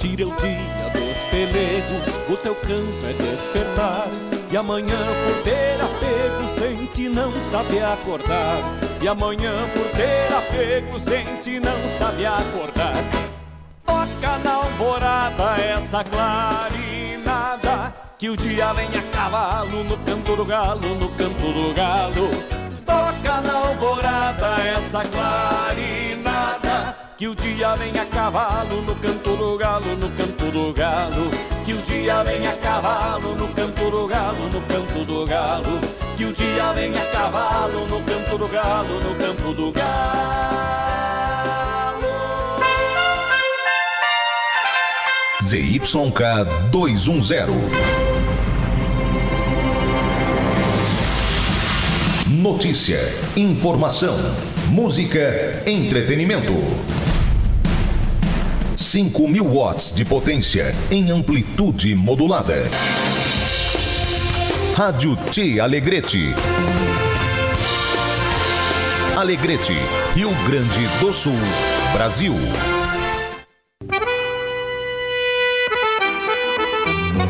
Tira o dia dos pelegos, o teu canto é despertar. E amanhã por ter apego sente não sabe acordar. E amanhã por ter apego sente não sabe acordar. Toca na alvorada essa clarinada, que o dia vem a cavalo no canto do galo, no canto do galo. Toca na alvorada essa clarinada, que o dia vem a cavalo no canto do galo, no canto do galo. Que o dia vem a cavalo no canto do galo, no canto do galo. Que o dia vem a cavalo no canto do galo, no canto do galo. ZYK 210. Notícia, informação, música, entretenimento. 5.000 watts de potência em amplitude modulada. Rádio T Alegrete. Alegrete, Rio Grande do Sul, Brasil.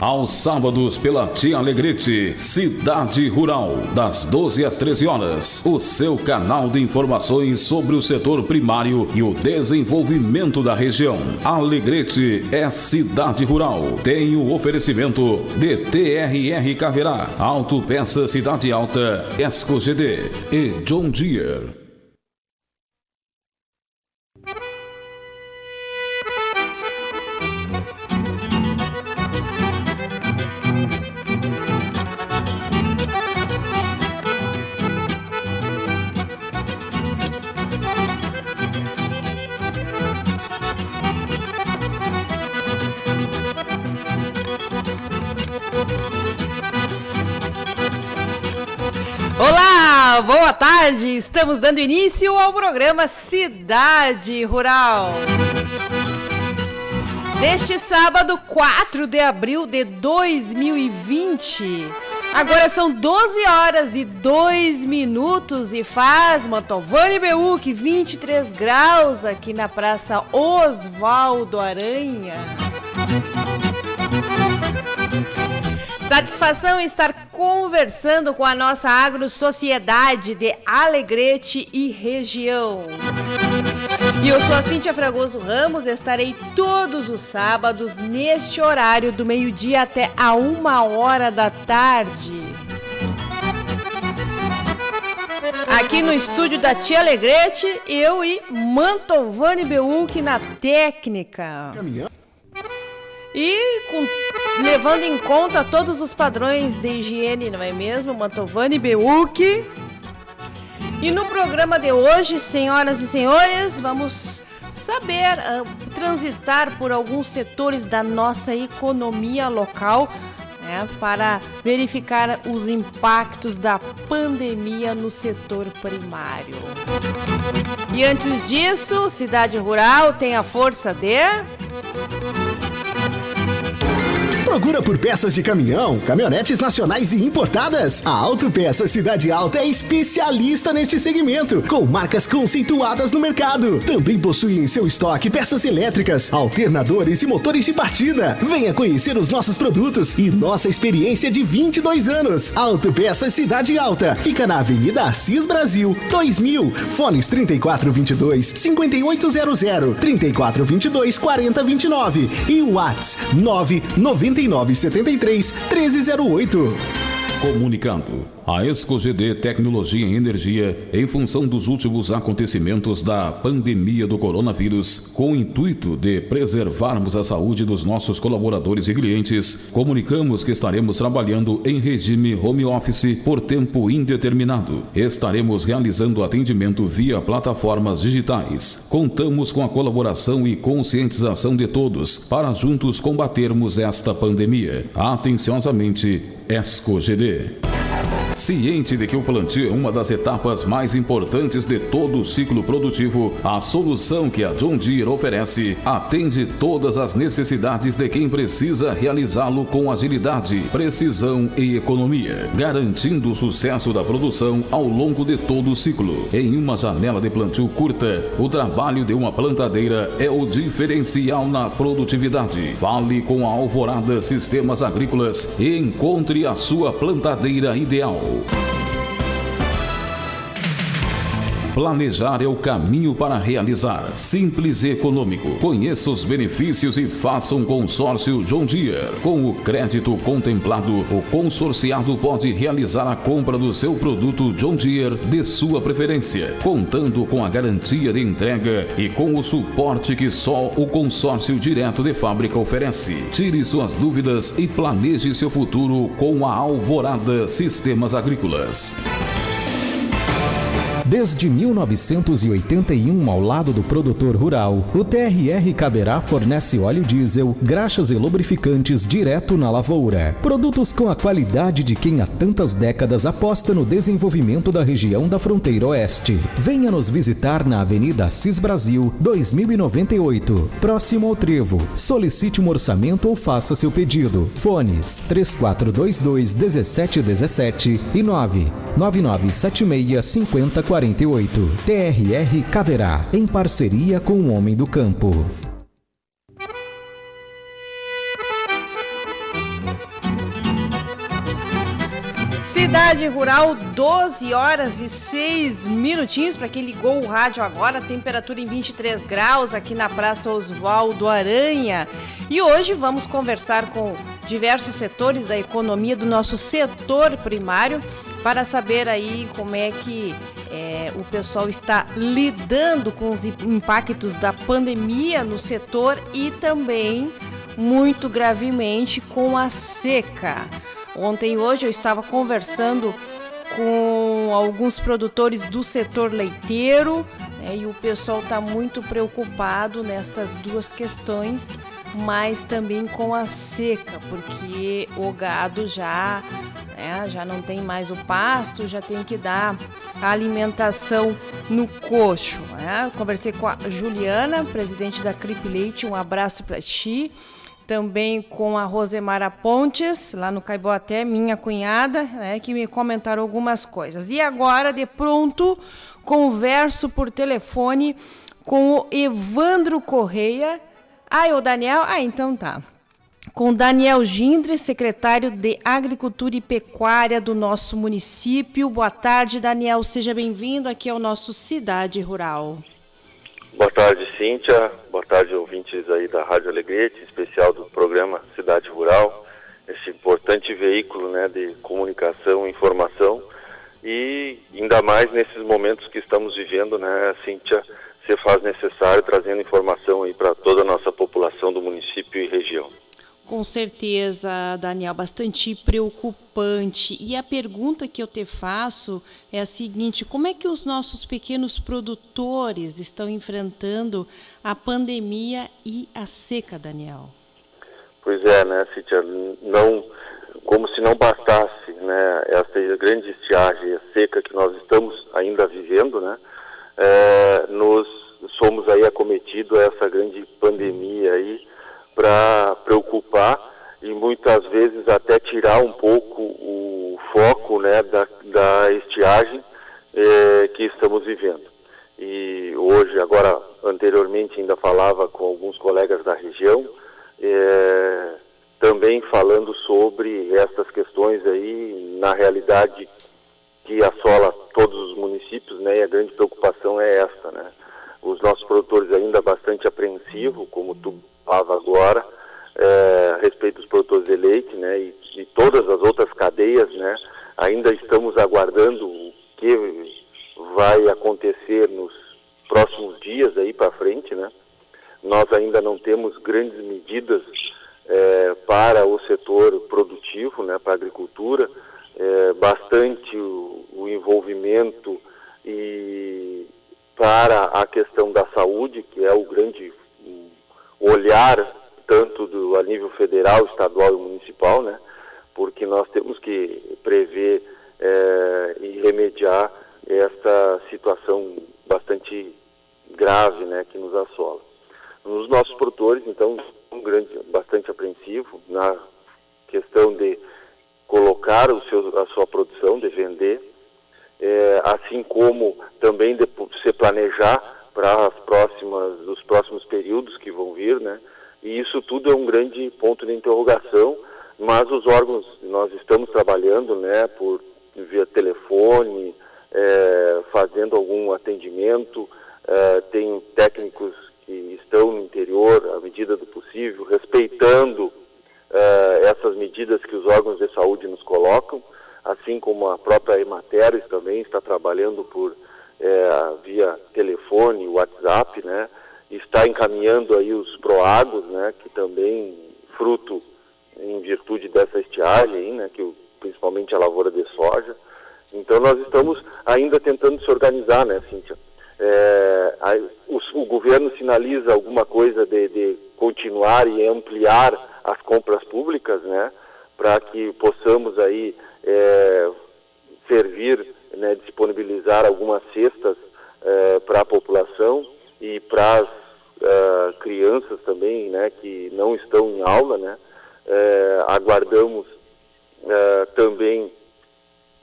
Aos sábados pela Tia Alegrete, Cidade Rural, das 12 às 13 horas. O seu canal de informações sobre o setor primário e o desenvolvimento da região. Alegrete é Cidade Rural. Tem o oferecimento de TRR Caverá, Autopeça Cidade Alta, Esco GD e John Deere. Olá, boa tarde! Estamos dando início ao programa Cidade Rural. Neste sábado, 4 de abril de 2020. Agora são 12 horas e 2 minutos e faz Mantovani Beuc 23 graus aqui na Praça Osvaldo Aranha. Satisfação estar conversando com a nossa agrosociedade de Alegrete e região. E eu sou a Cíntia Fragoso Ramos, estarei todos os sábados neste horário do meio-dia até a 1h da tarde. Aqui no estúdio da Tia Alegrete, eu e Mantovani Beuc na técnica. E levando em conta todos os padrões de higiene, não é mesmo? Mantovani Beuc. E no programa de hoje, senhoras e senhores, vamos saber transitar por alguns setores da nossa economia local, né, para verificar os impactos da pandemia no setor primário. E antes disso, Cidade Rural tem a força de... Procura por peças de caminhão, caminhonetes nacionais e importadas? A Autopeça Cidade Alta é especialista neste segmento, com marcas conceituadas no mercado. Também possui em seu estoque peças elétricas, alternadores e motores de partida. Venha conhecer os nossos produtos e nossa experiência de 22 anos. Autopeça Cidade Alta fica na Avenida Assis Brasil, 2000. Fones 3422-5800, 3422-4029 e o WhatsApp 99973-1308. Comunicando. A Esco GD Tecnologia e Energia, em função dos últimos acontecimentos da pandemia do coronavírus, com o intuito de preservarmos a saúde dos nossos colaboradores e clientes, comunicamos que estaremos trabalhando em regime home office por tempo indeterminado. Estaremos realizando atendimento via plataformas digitais. Contamos com a colaboração e conscientização de todos para juntos combatermos esta pandemia. Atenciosamente, Esco GD. Ciente de que o plantio é uma das etapas mais importantes de todo o ciclo produtivo, a solução que a John Deere oferece atende todas as necessidades de quem precisa realizá-lo com agilidade, precisão e economia, garantindo o sucesso da produção ao longo de todo o ciclo. Em uma janela de plantio curta, o trabalho de uma plantadeira é o diferencial na produtividade. Fale com a Alvorada Sistemas Agrícolas e encontre a sua plantadeira ideal. Planejar é o caminho para realizar. Simples e econômico. Conheça os benefícios e faça um consórcio John Deere. Com o crédito contemplado, o consorciado pode realizar a compra do seu produto John Deere de sua preferência, contando com a garantia de entrega e com o suporte que só o consórcio direto de fábrica oferece. Tire suas dúvidas e planeje seu futuro com a Alvorada Sistemas Agrícolas. Desde 1981, ao lado do produtor rural, o TRR Caberá fornece óleo diesel, graxas e lubrificantes direto na lavoura. Produtos com a qualidade de quem há tantas décadas aposta no desenvolvimento da região da fronteira oeste. Venha nos visitar na Avenida Assis Brasil, 2098, próximo ao Trevo. Solicite um orçamento ou faça seu pedido. Fones 3422-1717 e 99976-5048. TRR Caberá, em parceria com o Homem do Campo. Cidade Rural, 12 horas e 6 minutinhos. Para quem ligou o rádio agora, temperatura em 23 graus aqui na Praça Oswaldo Aranha. E hoje vamos conversar com diversos setores da economia do nosso setor primário para saber aí como é que o pessoal está lidando com os impactos da pandemia no setor e também, muito gravemente, com a seca. Ontem e hoje eu estava conversando com alguns produtores do setor leiteiro, e o pessoal está muito preocupado nestas duas questões, mas também com a seca, porque o gado já não tem mais o pasto, já tem que dar a alimentação no coxo. Conversei com a Juliana, presidente da Crip Leite, um abraço para ti. Também com a Rosemara Pontes, lá no Caiboaté, minha cunhada, que me comentaram algumas coisas. E agora, de pronto, converso por telefone com o Evandro Correia. O Daniel? Então tá. Com Daniel Gindre, secretário de Agricultura e Pecuária do nosso município. Boa tarde, Daniel. Seja bem-vindo aqui ao nosso Cidade Rural. Boa tarde, Cíntia. Boa tarde, ouvintes aí da Rádio Alegrete, especial do programa Cidade Rural, esse importante veículo, de comunicação e informação, e ainda mais nesses momentos que estamos vivendo, Cíntia, se faz necessário trazendo informação aí para toda a nossa população do município e região. Com certeza, Daniel, bastante preocupante. E a pergunta que eu te faço é a seguinte: como é que os nossos pequenos produtores estão enfrentando a pandemia e a seca, Daniel? Pois é, Cíntia, como se não bastasse, essa grande estiagem, a seca que nós estamos ainda vivendo, nós somos aí acometidos a essa grande pandemia aí, para preocupar e muitas vezes até tirar um pouco o foco da estiagem que estamos vivendo. E hoje, agora, anteriormente ainda falava com alguns colegas da região, também falando sobre essas questões aí, na realidade que assola todos os municípios, e a grande preocupação é essa, Os nossos produtores ainda bastante apreensivos, como tu falava agora, a respeito dos produtores de leite, e todas as outras cadeias, ainda estamos aguardando o que vai acontecer nos próximos dias aí para frente, Nós ainda não temos grandes medidas para o setor produtivo, para a agricultura, bastante o envolvimento e para a questão da saúde, que é o grande olhar tanto a nível federal, estadual e municipal, porque nós temos que prever e remediar esta situação bastante grave, né, que nos assola. Os nossos produtores, então, bastante apreensivo na questão de colocar a sua produção, de vender, assim como também de se planejar para os próximos períodos que vão vir, né? E isso tudo é um grande ponto de interrogação, mas os órgãos, nós estamos trabalhando, né, via telefone, fazendo algum atendimento, tem técnicos que estão no interior, à medida do possível, respeitando essas medidas que os órgãos de saúde nos colocam, assim como a própria Emateres também está trabalhando via telefone, WhatsApp, né? Está encaminhando aí os proagos, né? Que também fruto em virtude dessa estiagem, né? Principalmente a lavoura de soja. Então nós estamos ainda tentando se organizar, né, Cíntia? O governo sinaliza alguma coisa de continuar e ampliar as compras públicas, né, para que possamos aí servir, né, disponibilizar algumas cestas para a população e para as crianças também, né, que não estão em aula, né. Aguardamos também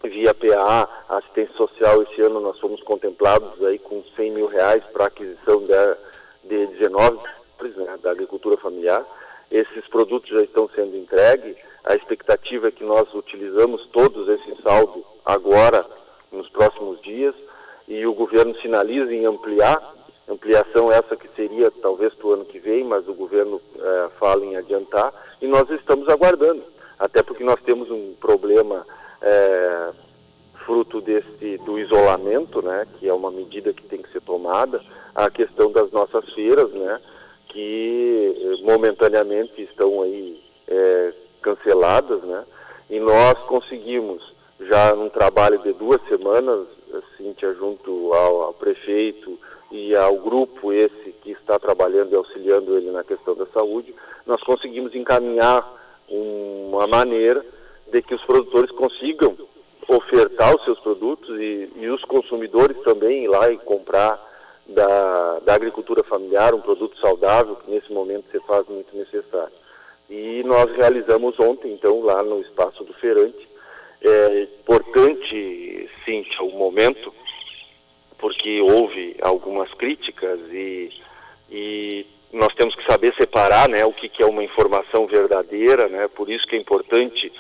via PA, assistência social. Esse ano nós fomos contemplados aí com R$100 mil para aquisição de 19 né, da agricultura familiar. Esses produtos já estão sendo entregues. A expectativa é que nós utilizamos todos esse saldo agora, nos próximos dias, e o governo sinaliza em ampliação essa que seria talvez para o ano que vem, mas o governo fala em adiantar, e nós estamos aguardando, até porque nós temos um problema fruto do isolamento, né, que é uma medida que tem que ser tomada, a questão das nossas feiras, né, que momentaneamente estão aí canceladas, né, e nós conseguimos, já num trabalho de 2 semanas, Cíntia, junto ao prefeito e ao grupo esse que está trabalhando e auxiliando ele na questão da saúde, nós conseguimos encaminhar uma maneira de que os produtores consigam ofertar os seus produtos e os consumidores também ir lá e comprar da agricultura familiar um produto saudável, que nesse momento se faz muito necessário. E nós realizamos ontem, então, lá no espaço do feirante. É importante, Cíntia, o momento, porque houve algumas críticas e nós temos que saber separar, né, o que é uma informação verdadeira, né, por isso que é importante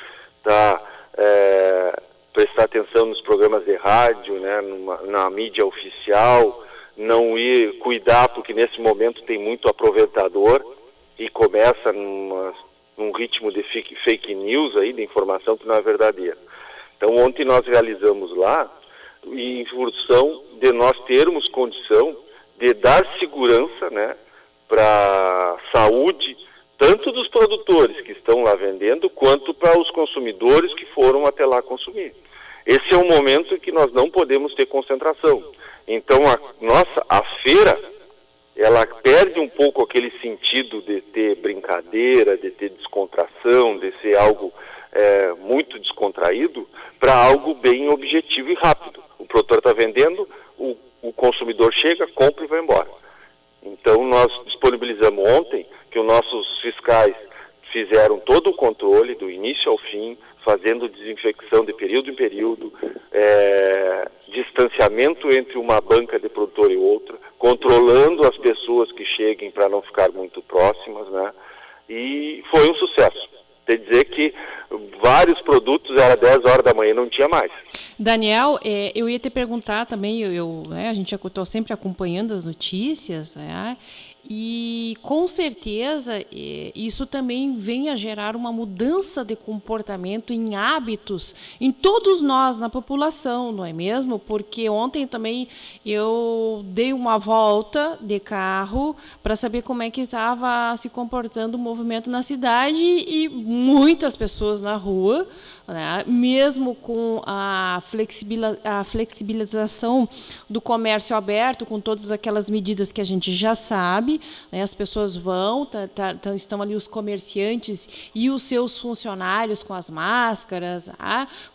prestar atenção nos programas de rádio, né, na mídia oficial, não ir cuidar, porque nesse momento tem muito aproveitador e começa num ritmo de fake news aí, de informação que não é verdadeira. Então ontem nós realizamos lá, em função de nós termos condição de dar segurança, né, para a saúde, tanto dos produtores que estão lá vendendo, quanto para os consumidores que foram até lá consumir. Esse é um momento em que nós não podemos ter concentração. Então a feira, ela perde um pouco aquele sentido de ter brincadeira, de ter descontração, de ser algo muito descontraído, para algo bem objetivo e rápido. O produtor está vendendo, o consumidor chega, compra e vai embora. Então nós disponibilizamos ontem que os nossos fiscais fizeram todo o controle do início ao fim, fazendo desinfecção de período em período, distanciamento entre uma banca de produtor e outra, controlando as pessoas que cheguem para não ficar muito próximas, né? E foi um sucesso. Quer dizer que vários produtos, era 10 horas da manhã, não tinha mais. Daniel, eu ia te perguntar também, a gente estou sempre acompanhando as notícias, né? E com certeza isso também vem a gerar uma mudança de comportamento em hábitos em todos nós, na população, não é mesmo? Porque ontem também eu dei uma volta de carro para saber como é que estava se comportando o movimento na cidade e muitas pessoas na rua, né? Mesmo com a flexibilização do comércio aberto, com todas aquelas medidas que a gente já sabe, sabe, né, as pessoas vão, estão ali os comerciantes e os seus funcionários com as máscaras,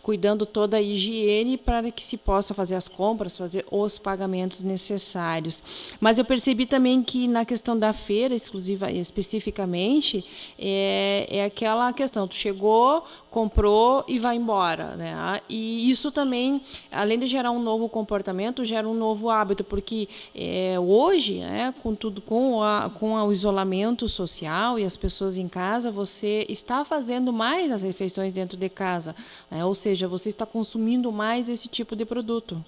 cuidando toda a higiene para que se possa fazer as compras, fazer os pagamentos necessários. Mas eu percebi também que na questão da feira, especificamente, é aquela questão, tu chegou, comprou e vai embora, né? E isso também, além de gerar um novo comportamento, gera um novo hábito, porque hoje, né, com o isolamento social e as pessoas em casa, você está fazendo mais as refeições dentro de casa, né? Ou seja, você está consumindo mais esse tipo de produto.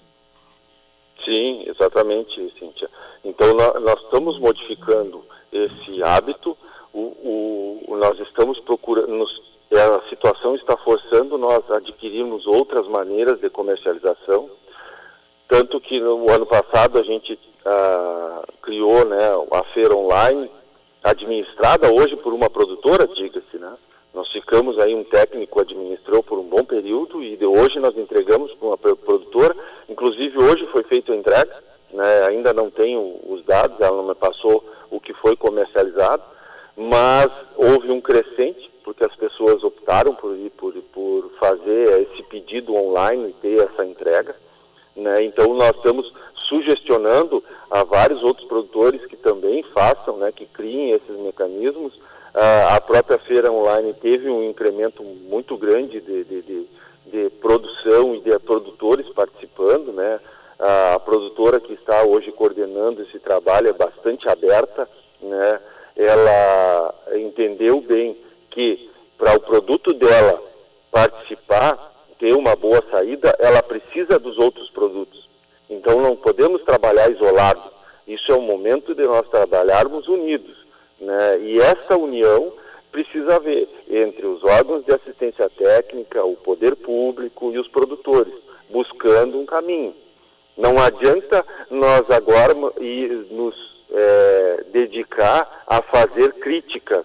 Sim, exatamente, Cíntia. Então, nós estamos modificando esse hábito, nós estamos procurando, a situação está forçando nós a adquirirmos outras maneiras de comercialização, tanto que no ano passado a gente criou, né, a feira online, administrada hoje por uma produtora, diga-se, né? Nós ficamos aí, um técnico administrou por um bom período e de hoje nós entregamos para uma produtora. Inclusive hoje foi feita a entrega, né? Ainda não tenho os dados, ela não me passou o que foi comercializado, mas houve um crescente, porque as pessoas optaram por fazer esse pedido online e ter essa entrega, né? Então nós estamos sugestionando a vários outros produtores que também façam, né, que criem esses mecanismos. A própria feira online teve um incremento muito grande de produção e de produtores participando, né? A produtora que está hoje coordenando esse trabalho é bastante aberta, né? Ela entendeu bem que para o produto dela participar, ter uma boa saída, ela precisa dos outros produtos. Então não podemos trabalhar isolado. Isso é o momento de nós trabalharmos unidos, né? E essa união precisa haver entre os órgãos de assistência técnica, o poder público e os produtores, buscando um caminho. Não adianta nós agora nos dedicar a fazer críticas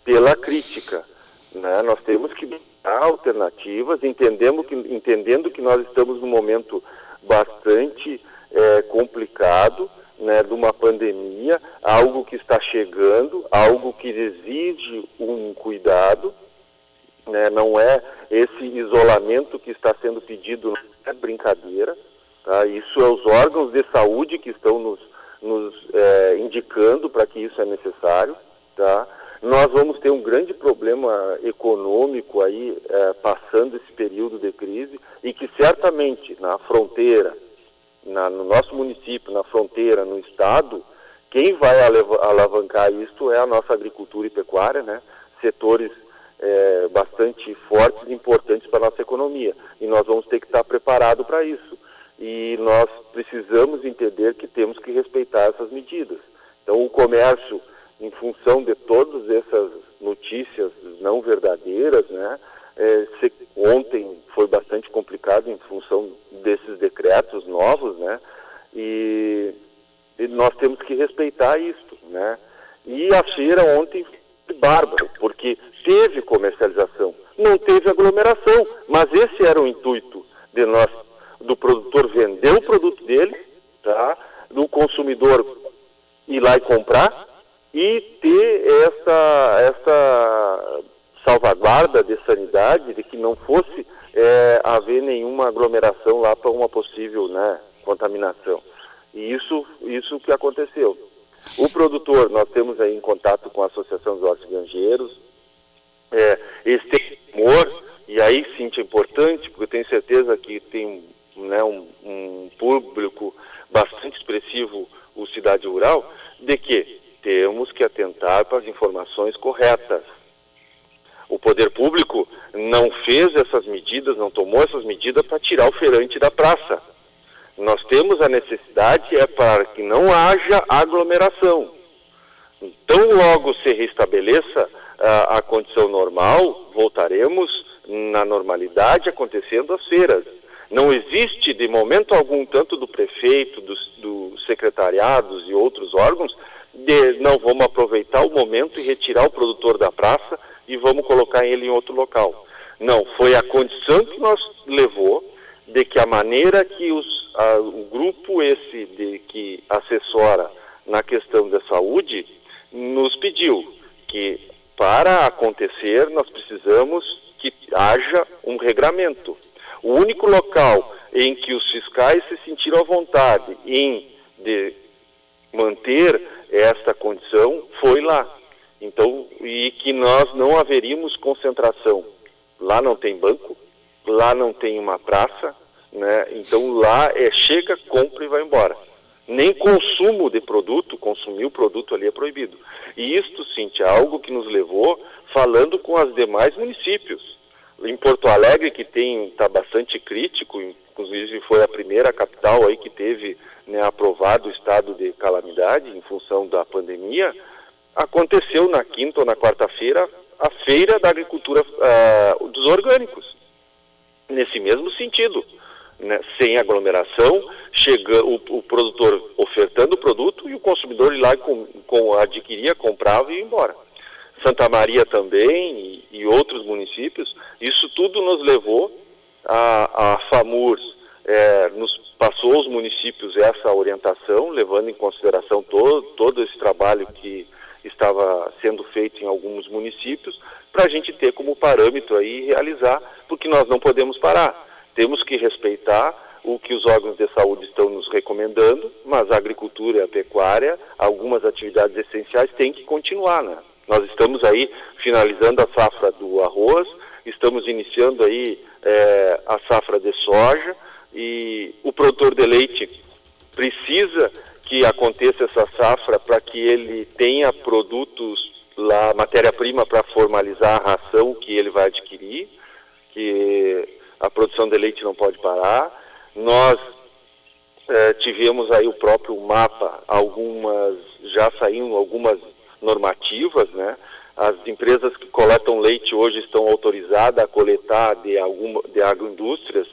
pela crítica, né? Nós temos que buscar alternativas, entendendo que nós estamos num momento bastante complicado, né, de uma pandemia, algo que está chegando, algo que exige um cuidado, né? Não é esse isolamento que está sendo pedido, não é brincadeira, tá? Isso é os órgãos de saúde que estão nos indicando para que isso é necessário, tá? Nós vamos ter um grande problema econômico aí, passando esse período de crise, e que certamente na fronteira, no nosso município, na fronteira, no estado, quem vai alavancar isto é a nossa agricultura e pecuária, né? Setores bastante fortes e importantes para a nossa economia. E nós vamos ter que estar preparados para isso. E nós precisamos entender que temos que respeitar essas medidas. Então, o comércio, em função de todas essas notícias não verdadeiras, né? Ontem foi bastante complicado em função desses decretos novos, né? E nós temos que respeitar isso, né? E a feira ontem foi bárbaro, porque teve comercialização, não teve aglomeração, mas esse era o intuito do produtor vender o produto dele, tá? Do consumidor ir lá e comprar e ter essa salvaguarda de sanidade, de que não fosse haver nenhuma aglomeração lá para uma possível, né, contaminação. E isso que aconteceu. O produtor, nós temos aí em contato com a Associação dos Hortigranjeiros, esse temor, e aí sim é importante, porque eu tenho certeza que tem, né, um público bastante expressivo, o Cidade Rural, de que temos que atentar para as informações corretas. O poder público não fez essas medidas, não tomou essas medidas para tirar o feirante da praça. Nós temos a necessidade para que não haja aglomeração. Então, logo se restabeleça a condição normal, voltaremos na normalidade acontecendo as feiras. Não existe, de momento algum, tanto do prefeito, dos secretariados e outros órgãos, não vamos aproveitar o momento e retirar o produtor da praça e vamos colocar ele em outro local. Não, foi a condição que nós levou de que a maneira que o grupo que assessora na questão da saúde, nos pediu que, para acontecer, nós precisamos que haja um regramento. O único local em que os fiscais se sentiram à vontade de manter esta condição foi lá. Então, e que nós não haveríamos concentração. Lá não tem banco, lá não tem uma praça, né? Então lá chega, compra e vai embora. Nem consumo de produto, consumir o produto ali é proibido. E isto, Cíntia, é algo que nos levou falando com os demais municípios. Em Porto Alegre, que está bastante crítico, inclusive foi a primeira capital aí que teve, né, aprovado o estado de calamidade em função da pandemia, aconteceu na quinta ou na quarta-feira a Feira da Agricultura dos Orgânicos. Nesse mesmo sentido, né, sem aglomeração, o produtor ofertando o produto e o consumidor ir lá adquiria, comprava e ia embora. Santa Maria também e outros municípios, isso tudo nos levou a FAMURS, nos passou aos municípios essa orientação, levando em consideração todo esse trabalho que estava sendo feito em alguns municípios, para a gente ter como parâmetro aí realizar, porque nós não podemos parar. Temos que respeitar o que os órgãos de saúde estão nos recomendando, mas a agricultura e a pecuária, algumas atividades essenciais têm que continuar, né? Nós estamos aí finalizando a safra do arroz, estamos iniciando aí a safra de soja, e o produtor de leite precisa que aconteça essa safra para que ele tenha produtos lá, matéria-prima para formalizar a ração que ele vai adquirir, que a produção de leite não pode parar. Nós tivemos aí o próprio mapa, já saíram algumas normativas, né? As empresas que coletam leite hoje estão autorizadas a coletar de agroindústrias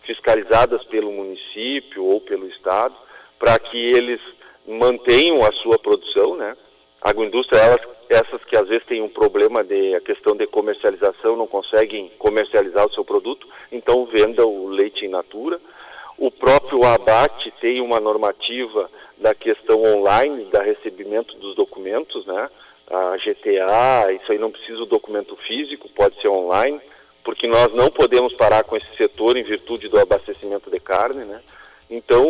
fiscalizadas pelo município ou pelo estado, para que eles mantenham a sua produção, né? Agroindústria, essas que às vezes têm um problema a questão de comercialização, não conseguem comercializar o seu produto, então venda o leite in natura. O próprio abate tem uma normativa da questão online, da recebimento dos documentos, né? A GTA, isso aí não precisa do documento físico, pode ser online, porque nós não podemos parar com esse setor em virtude do abastecimento de carne, né? Então,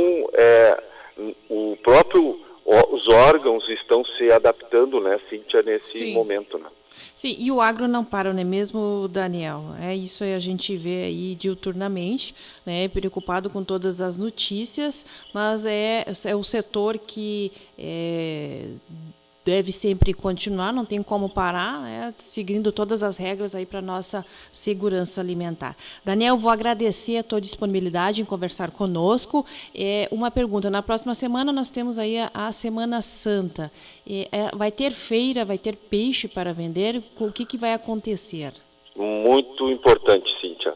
os órgãos estão se adaptando, né, Cíntia, nesse momento, né? Sim, e o agro não para, não é mesmo, Daniel? Isso a gente vê aí diuturnamente, né, preocupado com todas as notícias, mas é o setor que deve sempre continuar, não tem como parar, né, seguindo todas as regras aí para a nossa segurança alimentar. Daniel, vou agradecer a tua disponibilidade em conversar conosco. Uma pergunta, na próxima semana nós temos aí a Semana Santa. Vai ter feira, vai ter peixe para vender? O que vai acontecer? Muito importante, Cíntia.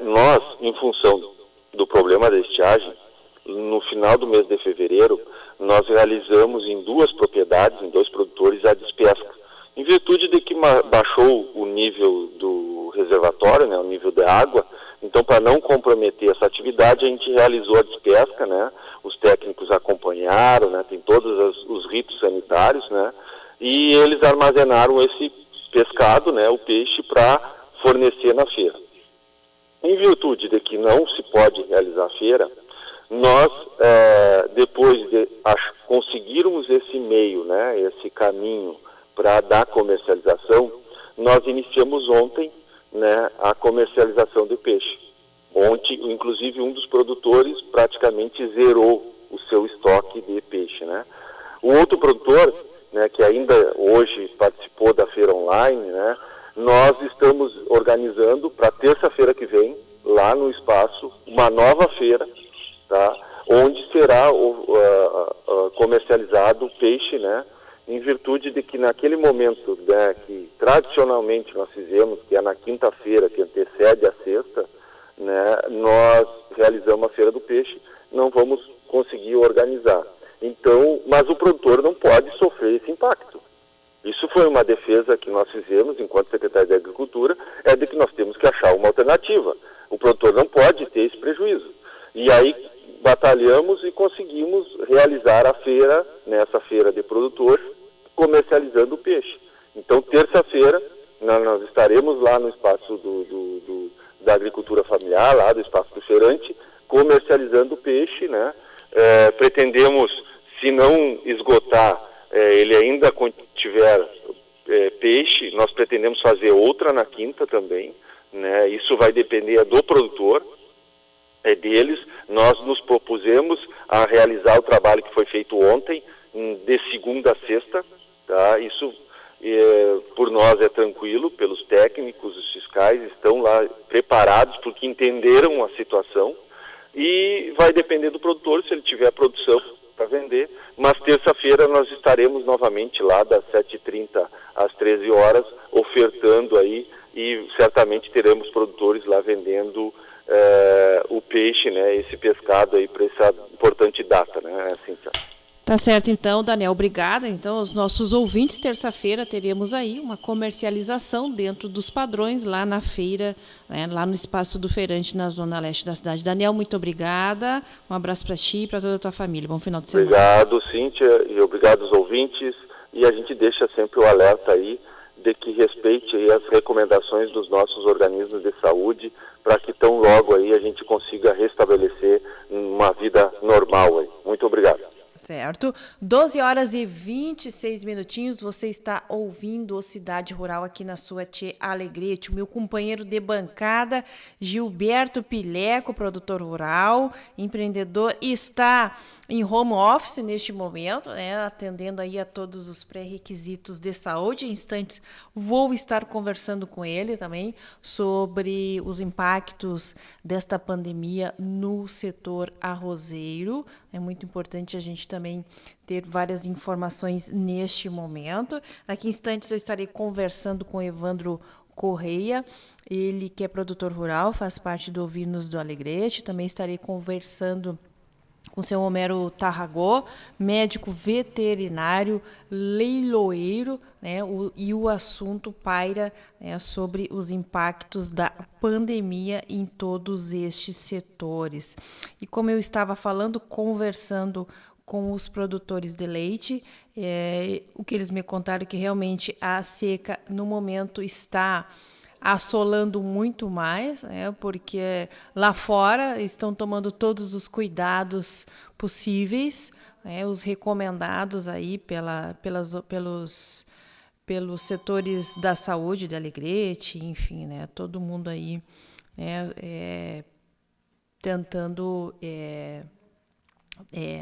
Nós, em função do problema da estiagem, no final do mês de fevereiro, nós realizamos em 2 propriedades, em 2 produtores, a despesca. Em virtude de que baixou o nível do reservatório, né, o nível de água, então para não comprometer essa atividade, a gente realizou a despesca, né, os técnicos acompanharam, né, tem todos os ritos sanitários, né, e eles armazenaram esse pescado, né, o peixe, para fornecer na feira. Em virtude de que não se pode realizar a feira, nós, depois de conseguirmos esse meio, né, esse caminho para dar comercialização, nós iniciamos ontem, né, a comercialização do peixe. Ontem, inclusive, um dos produtores praticamente zerou o seu estoque de peixe, né. O outro produtor, né, que ainda hoje participou da feira online, né, nós estamos organizando para terça-feira que vem, lá no espaço, uma nova feira, tá? Onde será comercializado o peixe, né? Em virtude de que naquele momento, né, que tradicionalmente nós fizemos, que é na quinta-feira, que antecede a sexta, né, nós realizamos a Feira do Peixe, não vamos conseguir organizar. Então, mas o produtor não pode sofrer esse impacto. Isso foi uma defesa que nós fizemos enquanto secretário da Agricultura, de que nós temos que achar uma alternativa. O produtor não pode ter esse prejuízo. E aí, batalhamos e conseguimos realizar a feira, nessa feira de produtores, comercializando o peixe. Então, terça-feira, nós estaremos lá no espaço da agricultura familiar, lá do espaço do feirante, comercializando o peixe, né? Pretendemos, se não esgotar, ele ainda tiver peixe, nós pretendemos fazer outra na quinta também, né? Isso vai depender do produtor, deles. Nós nos propusemos a realizar o trabalho que foi feito ontem, de segunda a sexta, tá? Isso por nós é tranquilo, pelos técnicos, os fiscais estão lá preparados porque entenderam a situação, e vai depender do produtor, se ele tiver produção para vender, mas terça-feira nós estaremos novamente lá das 7h30 às 13 horas, ofertando aí, e certamente teremos produtores lá vendendo o peixe, né, esse pescado aí para essa importante data, né, Cíntia? Tá certo, então, Daniel, obrigada. Então, os nossos ouvintes, terça-feira, teremos aí uma comercialização dentro dos padrões lá na feira, né, lá no espaço do feirante, na zona leste da cidade. Daniel, muito obrigada. Um abraço para ti e para toda a tua família. Bom final de semana. Obrigado, Cíntia, e obrigado aos ouvintes. E a gente deixa sempre o alerta aí de que respeite aí as recomendações dos nossos organismos de saúde, para que tão logo aí a gente consiga restabelecer uma vida normal aí. Muito obrigado. Certo. 12h26, você está ouvindo o Cidade Rural aqui na sua Tchê Alegrete. O meu companheiro de bancada, Gilberto Pileco, produtor rural, empreendedor, está em home office neste momento, né, atendendo aí a todos os pré-requisitos de saúde. Em instantes vou estar conversando com ele também sobre os impactos desta pandemia no setor arrozeiro. É muito importante a gente também ter várias informações neste momento. Daqui a instantes eu estarei conversando com Evandro Correia, ele que é produtor rural, faz parte do Ovinos do Alegrete. Também estarei conversando com o seu Homero Tarragó, médico veterinário, leiloeiro, né, e o assunto paira, né, sobre os impactos da pandemia em todos estes setores. E como eu estava falando, conversando com os produtores de leite, o que eles me contaram é que realmente a seca no momento está assolando muito mais, né, porque lá fora estão tomando todos os cuidados possíveis, né, os recomendados aí pelos setores da saúde de Alegrete, enfim, né, todo mundo aí, né, tentando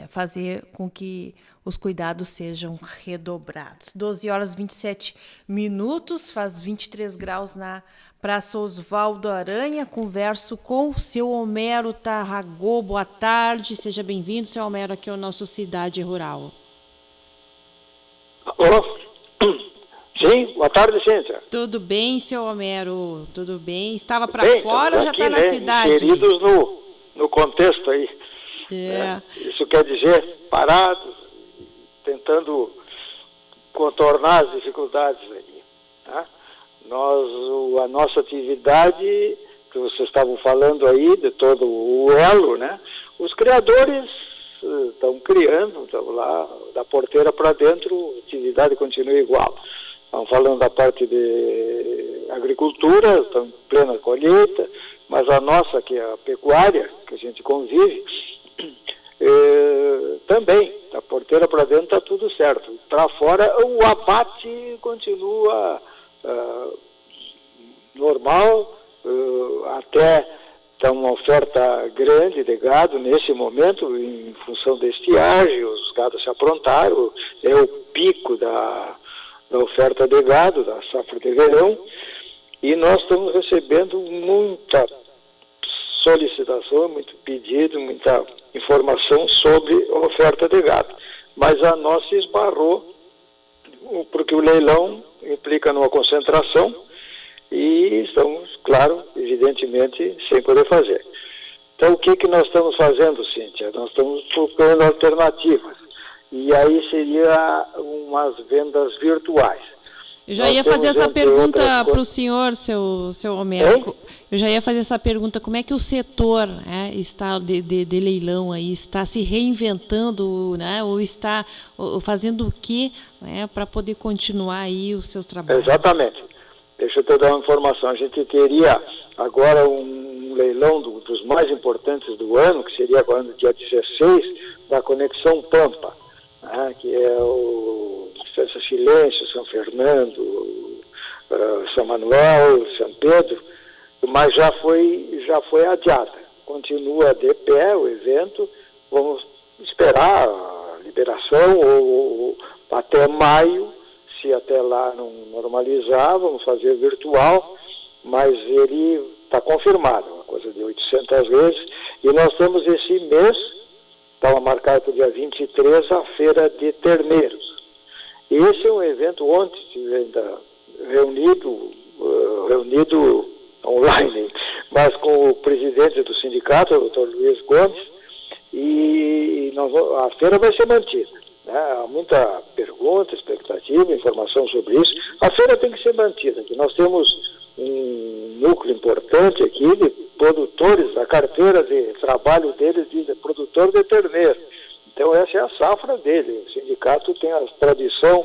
fazer com que os cuidados sejam redobrados. 12h27, faz 23 graus na Praça Osvaldo Aranha. Converso com o seu Homero Tarragó. Boa tarde, seja bem-vindo, seu Homero, aqui ao nosso Cidade Rural. Sim, boa tarde, Cíntia. Tudo bem, seu Homero? Tudo bem? Estava para fora ou já está na cidade? Inseridos no contexto aí. Isso quer dizer parados, tentando contornar as dificuldades aí, tá? A nossa atividade, que vocês estavam falando aí, de todo o elo, né? Os criadores estão criando, estão lá da porteira para dentro, a atividade continua igual. Estão falando da parte de agricultura, estão em plena colheita, mas a nossa, que é a pecuária, que a gente convive, também, da porteira para dentro está tudo certo. Para fora, o abate continua normal, até está uma oferta grande de gado nesse momento, em função da estiagem, os gados se aprontaram, é o pico da oferta de gado, da safra de verão, e nós estamos recebendo muita solicitação, muito pedido, muita informação sobre a oferta de gado. Mas a nossa esbarrou, porque o leilão implica numa concentração e estamos, claro, evidentemente, sem poder fazer. Então, o que nós estamos fazendo, Cíntia? Nós estamos procurando alternativas. E aí seria umas vendas virtuais. Eu já ia fazer essa pergunta para o senhor, seu Homero. Eu já ia fazer essa pergunta, como é que o setor, né, está de leilão aí, está se reinventando, né, ou está fazendo o quê, né, para poder continuar aí os seus trabalhos? Exatamente. Deixa eu te dar uma informação. A gente teria agora um leilão dos mais importantes do ano, que seria agora no dia 16, da Conexão Pampa, né, que é o Silêncio, São Fernando, São Manuel, São Pedro, mas já foi adiada. Continua de pé o evento, vamos esperar a liberação ou até maio, se até lá não normalizar, vamos fazer virtual, mas ele está confirmado, uma coisa de 800 vezes, e nós temos esse mês, estava marcado para o dia 23, a Feira de Terneiros. Esse é um evento, ontem estive ainda reunido online, mas com o presidente do sindicato, o Dr. Luiz Gomes, e a feira vai ser mantida. Né? Há muita pergunta, expectativa, informação sobre isso. A feira tem que ser mantida, que nós temos um núcleo importante aqui de produtores, a carteira de trabalho deles diz produtor de terneiro. Então essa é a safra dele. O sindicato tem a tradição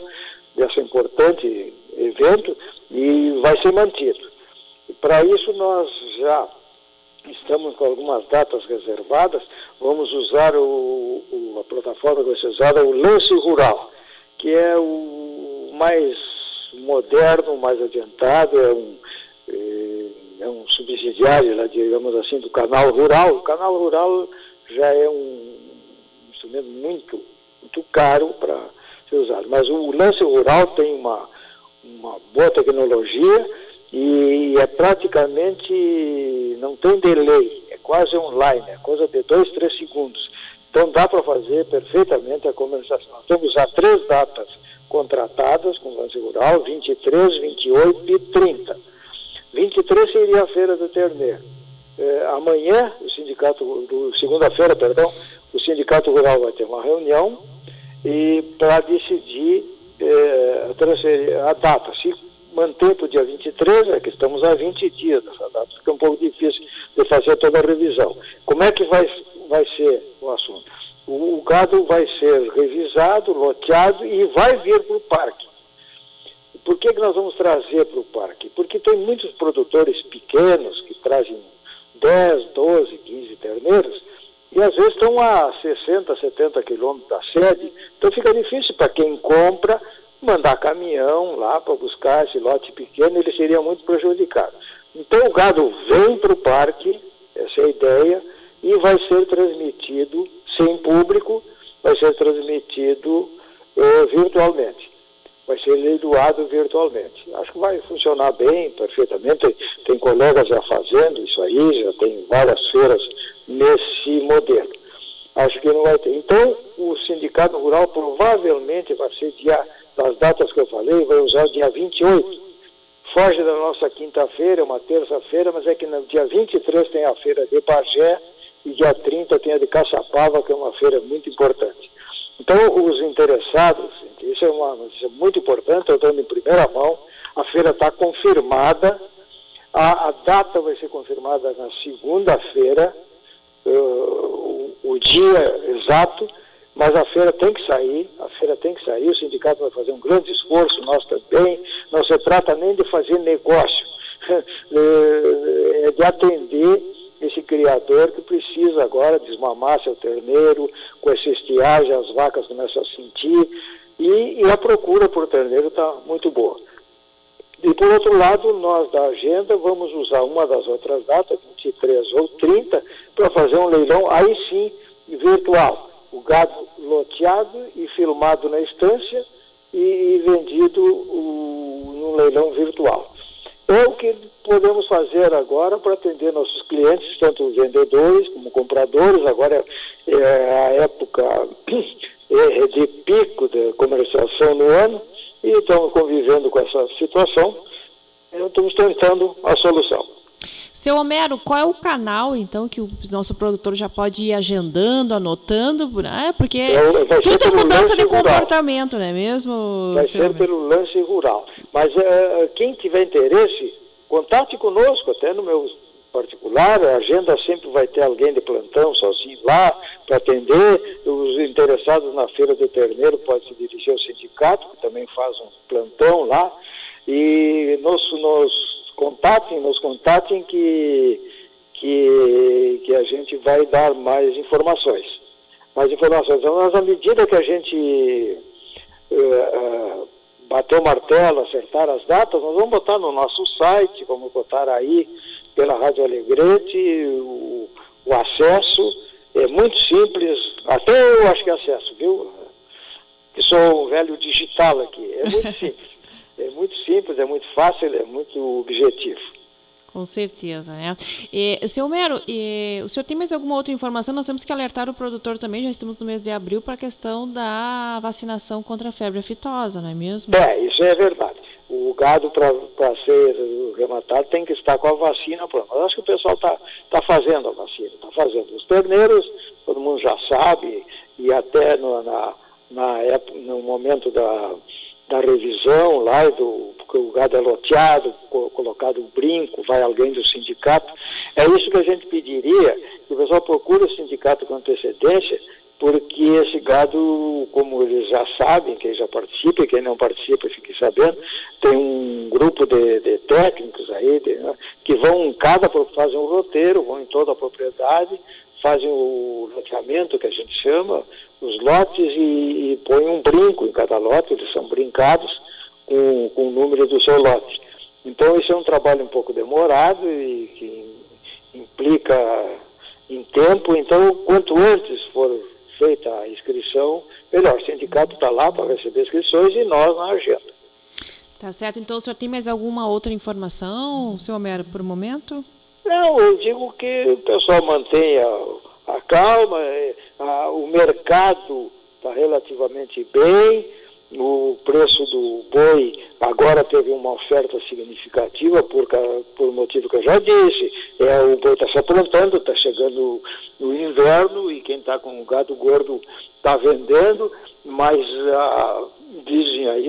desse importante evento e vai ser mantido. E para isso nós já estamos com algumas datas reservadas. Vamos usar a plataforma que vai ser usada, o Lance Rural, que é o mais moderno, mais adiantado, é um subsidiário, lá, digamos assim, do Canal Rural. O Canal Rural já é um instrumento muito caro para ser usado. Mas o Lance Rural tem uma boa tecnologia e é praticamente, não tem delay, é quase online, é coisa de 2, 3 segundos. Então dá para fazer perfeitamente a comercialização. Nós temos já 3 datas contratadas com o Lance Rural, 23, 28 e 30. 23 seria a Feira do Terneiro. Amanhã, segunda-feira, o Sindicato Rural vai ter uma reunião e para decidir a data. Se manter para o dia 23, é que estamos há 20 dias dessa data, fica um pouco difícil de fazer toda a revisão. Como é que vai ser o assunto? O gado vai ser revisado, loteado e vai vir para o parque. Por que nós vamos trazer para o parque? Porque tem muitos produtores pequenos que trazem 10, 12, 15 terneiros e às vezes estão a 60, 70 quilômetros da sede, então fica difícil para quem compra mandar caminhão lá para buscar esse lote pequeno, ele seria muito prejudicado. Então o gado vem para o parque, essa é a ideia, e vai ser transmitido sem público, vai ser transmitido virtualmente. Vai ser leiloado virtualmente. Acho que vai funcionar bem, perfeitamente. Tem colegas já fazendo isso aí, já tem várias feiras nesse modelo. Acho que não vai ter. Então, o Sindicato Rural provavelmente vai ser das datas que eu falei, vai usar o dia 28. Foge da nossa quinta-feira, uma terça-feira, mas é que no dia 23 tem a feira de Bagé e dia 30 tem a de Caçapava, que é uma feira muito importante. Então, os interessados, isso é uma notícia muito importante, eu estou em primeira mão, a feira está confirmada, a data vai ser confirmada na segunda-feira, o dia exato, mas a feira tem que sair, o sindicato vai fazer um grande esforço, nós também, não se trata nem de fazer negócio, é de atender esse criador que precisa agora desmamar seu terneiro, com essa estiagem as vacas começam a sentir, e a procura por terneiro está muito boa. E por outro lado, nós da agenda vamos usar uma das outras datas, 23 ou 30, para fazer um leilão, aí sim, virtual. O gado loteado e filmado na estância e vendido num leilão virtual. É o que podemos fazer agora para atender nossos clientes, tanto vendedores como compradores. Agora é a época de pico de comercialização no ano e estamos convivendo com essa situação. Estamos tentando a solução. Seu Homero, qual é o canal, então, que o nosso produtor já pode ir agendando, anotando? Porque tudo é mudança de comportamento, não é mesmo? Vai ser pelo lance rural. Mas quem tiver interesse, contate conosco, até no meu particular, a agenda sempre vai ter alguém de plantão sozinho lá para atender. Os interessados na Feira do Terneiro podem se dirigir ao sindicato, que também faz um plantão lá, e nos contatem que a gente vai dar mais informações. Mas à medida que a gente bater o martelo, acertar as datas, nós vamos botar no nosso site, vamos botar aí pela Rádio Alegrete, o acesso é muito simples, até eu acho que é acesso, viu? Que sou um velho digital aqui, é muito simples. É muito simples, é muito fácil, é muito objetivo. Com certeza, né? Seu Homero, o senhor tem mais alguma outra informação? Nós temos que alertar o produtor também, já estamos no mês de abril, para a questão da vacinação contra a febre aftosa, não é mesmo? Isso é verdade. O gado, para ser rematado, tem que estar com a vacina pronta. Eu acho que o pessoal está fazendo a vacina, está fazendo. Os terneiros, todo mundo já sabe, e até no momento da revisão lá, porque o gado é loteado, colocado um brinco, vai alguém do sindicato. É isso que a gente pediria, que o pessoal procure o sindicato com antecedência, porque esse gado, como eles já sabem, quem já participa e quem não participa fique sabendo, tem um grupo de técnicos aí, que vão fazem um roteiro, vão em toda a propriedade, fazem o loteamento, que a gente chama, os lotes, e põem um brinco em cada lote, eles são brincados com o número do seu lote. Então isso é um trabalho um pouco demorado e que implica em tempo, então quanto antes for feita a inscrição, melhor. O sindicato está lá para receber inscrições e nós na agenda. Tá certo. Então o senhor tem mais alguma outra informação, seu Homero, por momento? Não, eu digo que o pessoal mantenha a calma, o mercado está relativamente bem, o preço do boi agora teve uma oferta significativa por motivo que eu já disse, o boi está se aprontando, está chegando no inverno e quem está com o gado gordo está vendendo, mas dizem aí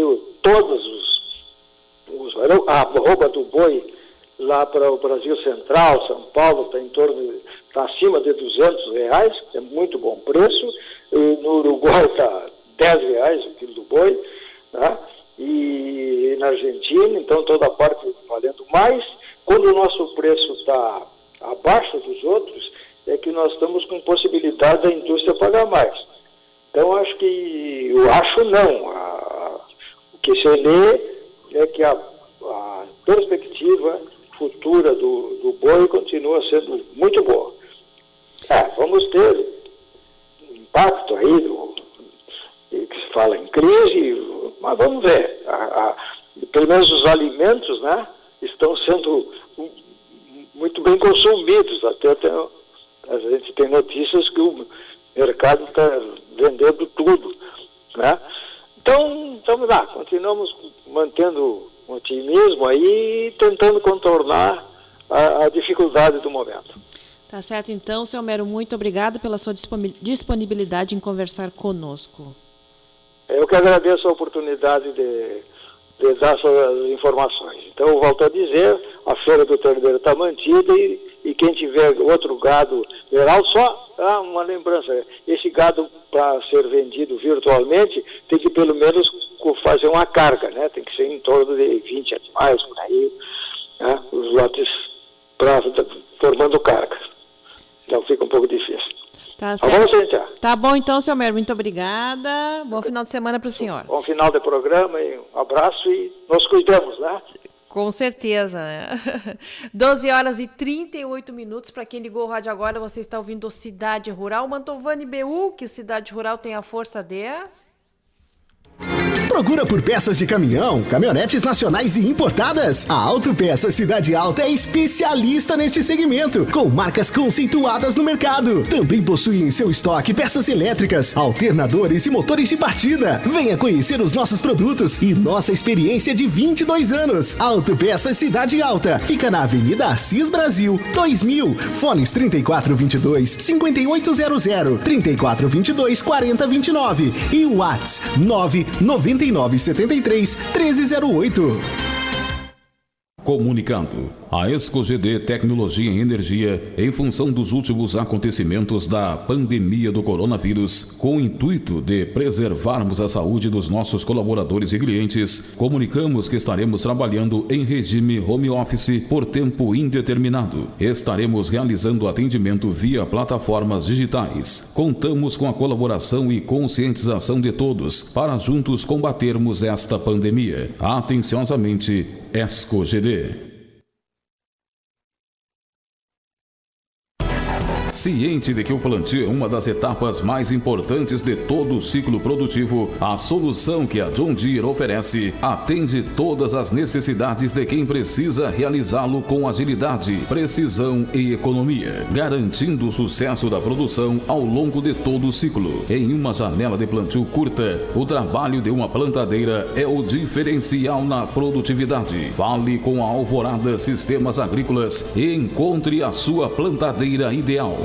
a arroba do boi lá para o Brasil Central, São Paulo, está acima de R$200, é muito bom preço. No Uruguai está R$10 o quilo do boi, né? E na Argentina, então toda a parte valendo mais. Quando o nosso preço está abaixo dos outros, é que nós estamos com possibilidade da indústria pagar mais. Então o que se lê é que a perspectiva futura do boi continua sendo muito boa. Vamos ter impacto aí que se fala em crise, mas vamos ver. Pelo menos os alimentos, né, estão sendo muito bem consumidos. Até a gente tem notícias que o mercado está vendendo tudo, né? Então, estamos lá, continuamos mantendo um otimismo aí e tentando contornar a dificuldade do momento. Tá certo, então, seu Homero, muito obrigado pela sua disponibilidade em conversar conosco. Eu que agradeço a oportunidade de dar essas informações. Então, eu volto a dizer, a Feira do Terneiro está mantida e quem tiver outro gado geral, só uma lembrança, esse gado para ser vendido virtualmente tem que pelo menos fazer uma carga, né? Tem que ser em torno de 20 animais por aí, né? Os lotes formando carga. Então fica um pouco difícil. Tá certo. Tá bom então, seu Homero, muito obrigada. Bom final de semana para o senhor. Bom final de programa e um abraço e nos cuidamos, né? Com certeza, né? 12h38. Para quem ligou o rádio agora, você está ouvindo o Cidade Rural. Mantovani BU, que o Cidade Rural tem a força de... Procura por peças de caminhão, caminhonetes nacionais e importadas. A Autopeças Cidade Alta é especialista neste segmento, com marcas conceituadas no mercado. Também possui em seu estoque peças elétricas, alternadores e motores de partida. Venha conhecer os nossos produtos e nossa experiência de 22 anos. Autopeças Cidade Alta. Fica na Avenida Assis Brasil, 2000. Fones 3422-5800, 3422-4029 e o WhatsApp 99973-1308. Comunicado. A ESCO-GD Tecnologia em Energia, em função dos últimos acontecimentos da pandemia do coronavírus, com o intuito de preservarmos a saúde dos nossos colaboradores e clientes, comunicamos que estaremos trabalhando em regime home office por tempo indeterminado. Estaremos realizando atendimento via plataformas digitais. Contamos com a colaboração e conscientização de todos para juntos combatermos esta pandemia. Atenciosamente, ESCO-GD. Ciente de que o plantio é uma das etapas mais importantes de todo o ciclo produtivo, a solução que a John Deere oferece atende todas as necessidades de quem precisa realizá-lo com agilidade, precisão e economia, garantindo o sucesso da produção ao longo de todo o ciclo. Em uma janela de plantio curta, o trabalho de uma plantadeira é o diferencial na produtividade. Fale com a Alvorada Sistemas Agrícolas e encontre a sua plantadeira ideal.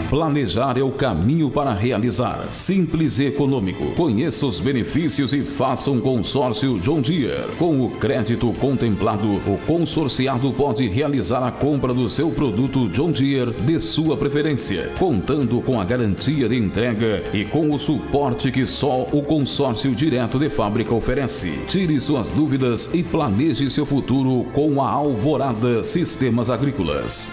Planejar é o caminho para realizar. Simples e econômico. Conheça os benefícios e faça um consórcio John Deere. Com o crédito contemplado, o consorciado pode realizar a compra do seu produto John Deere de sua preferência, contando com a garantia de entrega e com o suporte que só o consórcio direto de fábrica oferece. Tire suas dúvidas e planeje seu futuro com a Alvorada Sistemas Agrícolas.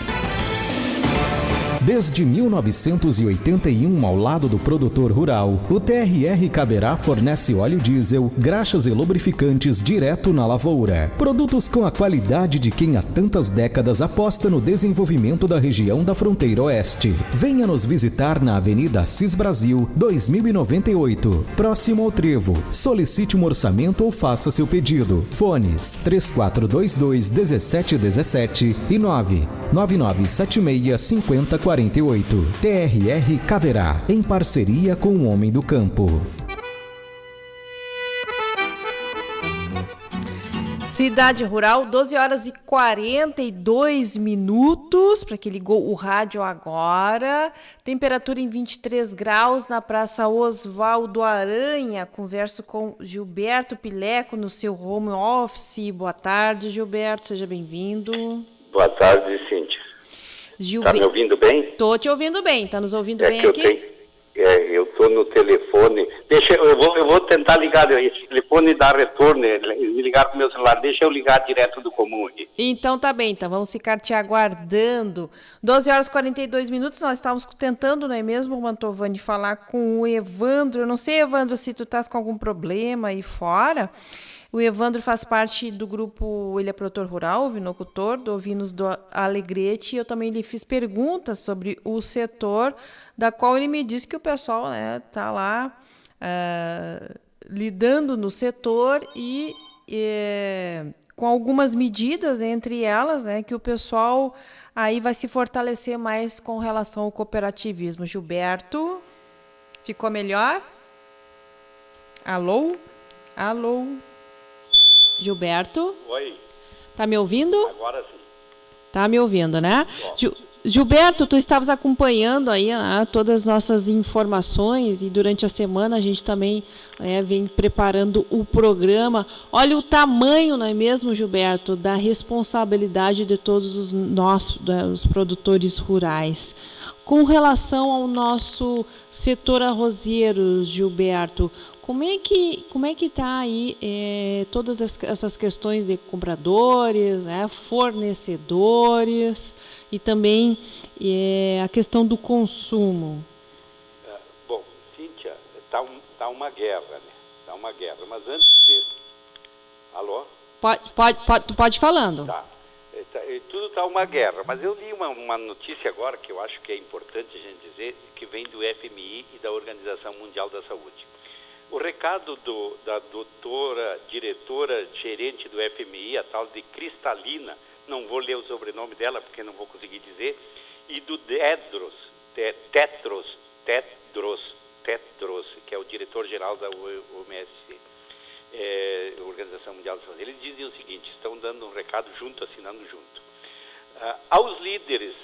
Desde 1981, ao lado do produtor rural, o TRR Caberá fornece óleo diesel, graxas e lubrificantes direto na lavoura. Produtos com a qualidade de quem há tantas décadas aposta no desenvolvimento da região da fronteira oeste. Venha nos visitar na Avenida Assis Brasil, 2098, próximo ao Trevo. Solicite um orçamento ou faça seu pedido. Fones 3422-1717 e 99976-5048. TRR Caberá, em parceria com o Homem do Campo. Cidade Rural, 12 horas e 42 minutos, para quem ligou o rádio agora. Temperatura em 23 graus na Praça Oswaldo Aranha. Converso com Gilberto Pileco no seu home office. Boa tarde, Gilberto, seja bem-vindo. Boa tarde, Cíntia. Tá me ouvindo bem? Tô te ouvindo bem, tá nos ouvindo bem aqui? Eu tô no telefone. Eu vou tentar ligar, esse telefone dá retorno, me ligar pro meu celular, deixa eu ligar direto do comum aqui. Então tá bem, então vamos ficar te aguardando. 12 horas e 42 minutos, nós estávamos tentando, não é mesmo, Mantovani, falar com o Evandro. Eu não sei, Evandro, se tu estás com algum problema aí fora. O Evandro faz parte do grupo, ele é produtor rural, vinocultor, do Ovinos do Alegrete, e eu também lhe fiz perguntas sobre o setor, da qual ele me disse que o pessoal está lá lidando no setor e com algumas medidas, entre elas, que o pessoal aí vai se fortalecer mais com relação ao cooperativismo. Gilberto, ficou melhor? Alô? Alô? Gilberto? Oi. Tá me ouvindo? Agora sim. Tá me ouvindo, né? Gilberto, tu estavas acompanhando aí todas as nossas informações e durante a semana a gente também vem preparando o programa. Olha o tamanho, não é mesmo, Gilberto, da responsabilidade de todos os os produtores rurais. Com relação ao nosso setor arrozeiro, Gilberto, como é que está aí todas essas questões de compradores, fornecedores e também a questão do consumo? Bom, Cíntia, está uma guerra, né? Está uma guerra, mas antes disso... Alô? Pode falando. Tá. tudo está uma guerra, mas eu li uma notícia agora que eu acho que é importante a gente dizer, que vem do FMI e da Organização Mundial da Saúde. O recado da doutora, diretora, gerente do FMI, a tal de Cristalina, não vou ler o sobrenome dela porque não vou conseguir dizer, e do Tedros, que é o diretor-geral da OMS, Organização Mundial da Saúde. Eles dizem o seguinte, estão dando um recado junto, assinando junto. Aos líderes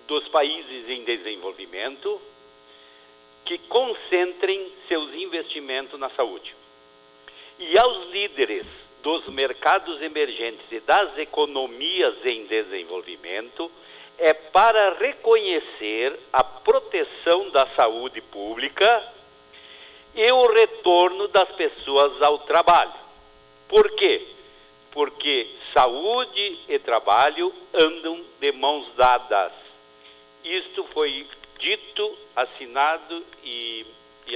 dos países em desenvolvimento que concentrem seus investimentos na saúde. E aos líderes dos mercados emergentes e das economias em desenvolvimento, é para reconhecer a proteção da saúde pública e o retorno das pessoas ao trabalho. Por quê? Porque saúde e trabalho andam de mãos dadas. Isto foi dito, assinado e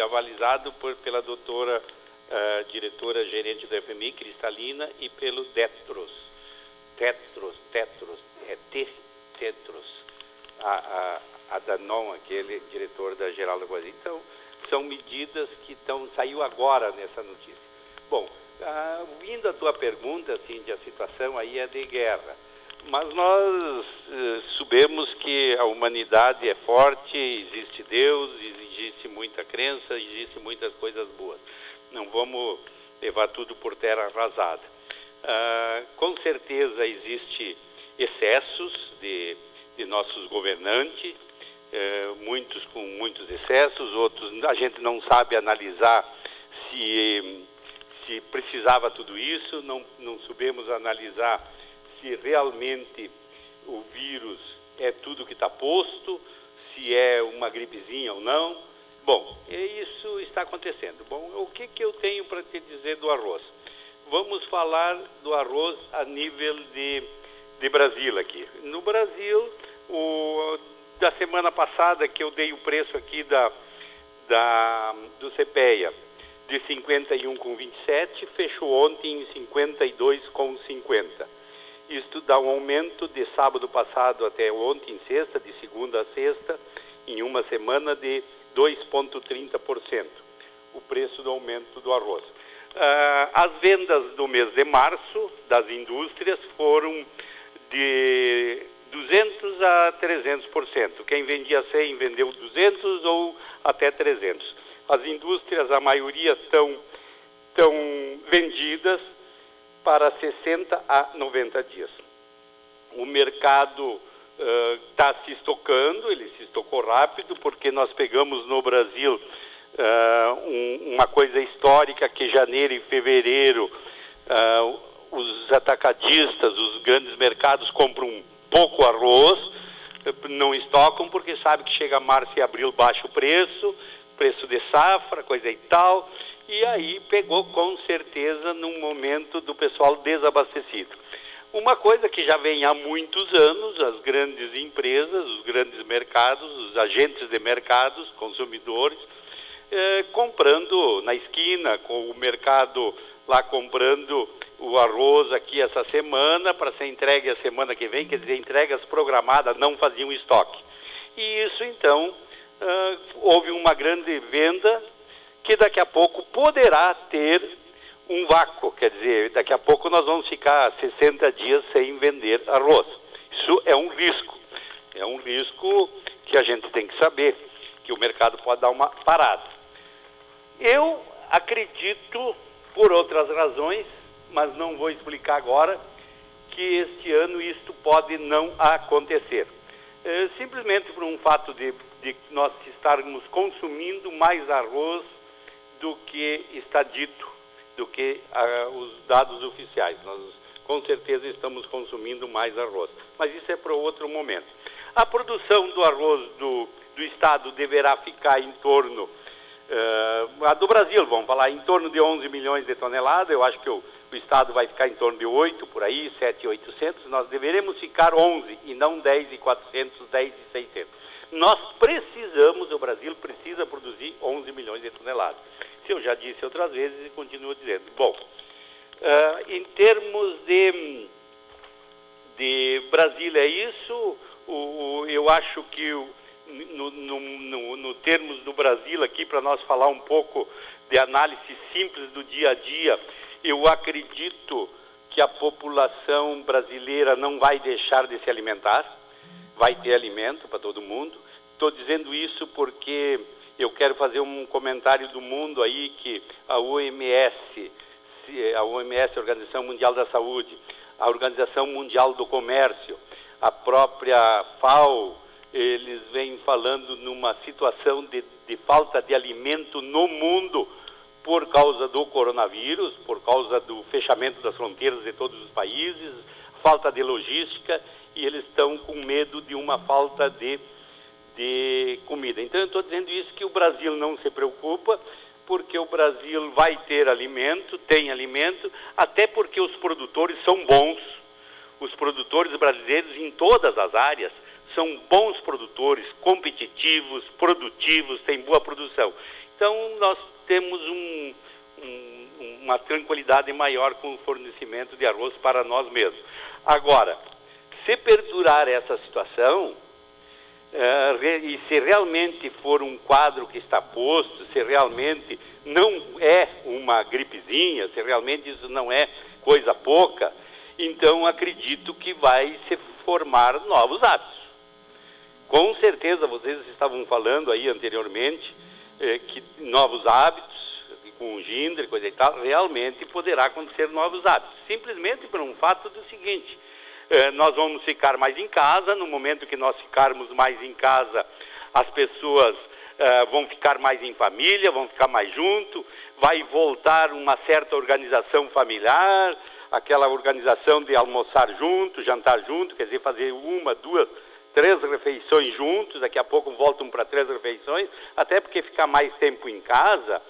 avalizado pela doutora diretora gerente do FMI, Cristalina, e pelo Tedros, a Danon, aquele diretor da Geral da Coisa. Então, são medidas que saiu agora nessa notícia. Bom, vindo a tua pergunta, assim, de a situação aí é de guerra, mas nós sabemos que a humanidade é forte, existe Deus, existe muita crença, existe muitas coisas boas. Não vamos levar tudo por terra arrasada. Com certeza existe excessos de nossos governantes, muitos com muitos excessos, outros a gente não sabe analisar se precisava tudo isso, não sabemos analisar se realmente o vírus é tudo que está posto, se é uma gripezinha ou não. Bom, isso está acontecendo. Bom, o que eu tenho para te dizer do arroz? Vamos falar do arroz a nível de Brasil aqui. No Brasil, da semana passada que eu dei o preço aqui do CPEA de 51,27, fechou ontem em 52,50. Isto dá um aumento de sábado passado até ontem, sexta, de segunda a sexta, em uma semana de 2,30%, o preço do aumento do arroz. As vendas do mês de março das indústrias foram de 200% a 300%. Quem vendia 100 vendeu 200 ou até 300. As indústrias, a maioria, estão vendidas para 60 a 90 dias. O mercado está se estocando, ele se estocou rápido, porque nós pegamos no Brasil uma coisa histórica que janeiro e fevereiro os atacadistas, os grandes mercados compram pouco arroz, não estocam porque sabe que chega março e abril baixa o preço de safra, coisa e tal, e aí pegou com certeza num momento do pessoal desabastecido. Uma coisa que já vem há muitos anos, as grandes empresas, os grandes mercados, os agentes de mercados, consumidores, comprando na esquina, com o mercado lá comprando o arroz aqui essa semana para ser entregue a semana que vem, quer dizer, entregas programadas não faziam estoque. E isso então houve uma grande venda que daqui a pouco poderá ter um vácuo, quer dizer, daqui a pouco nós vamos ficar 60 dias sem vender arroz. Isso é um risco que a gente tem que saber, que o mercado pode dar uma parada. Eu acredito, por outras razões, mas não vou explicar agora, que este ano isto pode não acontecer. Simplesmente por um fato de nós estarmos consumindo mais arroz do que está dito, do que os dados oficiais. Nós com certeza estamos consumindo mais arroz, mas isso é para outro momento. A produção do arroz do Estado deverá ficar em torno, a do Brasil, vamos falar, em torno de 11 milhões de toneladas. Eu acho que o Estado vai ficar em torno de 8, por aí, 7.800, nós deveremos ficar 11 e não 10.400, 10.600. Nós precisamos, o Brasil precisa produzir 11 milhões de toneladas. Isso eu já disse outras vezes e continuo dizendo. Bom, em termos de de Brasília é isso. Eu acho que no termos do Brasil aqui, para nós falar um pouco de análise simples do dia a dia, eu acredito que a população brasileira não vai deixar de se alimentar, vai ter alimento para todo mundo. Estou dizendo isso porque eu quero fazer um comentário do mundo aí, que a OMS, a Organização Mundial da Saúde, a Organização Mundial do Comércio, a própria FAO, eles vêm falando numa situação de falta de alimento no mundo por causa do coronavírus, por causa do fechamento das fronteiras de todos os países, falta de logística, e eles estão com medo de uma falta de comida. Então eu estou dizendo isso, que o Brasil não se preocupa, porque o Brasil vai ter alimento, tem alimento, até porque os produtores são bons. Os produtores brasileiros em todas as áreas são bons produtores, competitivos, produtivos, têm boa produção. Então nós temos uma tranquilidade maior com o fornecimento de arroz para nós mesmos. Agora, se perdurar essa situação, e se realmente for um quadro que está posto, se realmente não é uma gripezinha, se realmente isso não é coisa pouca, então acredito que vai se formar novos hábitos. Com certeza, vocês estavam falando aí anteriormente que novos hábitos, com o Ginder, coisa e tal, realmente poderá acontecer novos hábitos. Simplesmente por um fato do seguinte: nós vamos ficar mais em casa. No momento que nós ficarmos mais em casa, as pessoas vão ficar mais em família, vão ficar mais junto, vai voltar uma certa organização familiar, aquela organização de almoçar junto, jantar junto, quer dizer, fazer 1, 2, 3 refeições juntos. Daqui a pouco voltam para 3 refeições, até porque ficar mais tempo em casa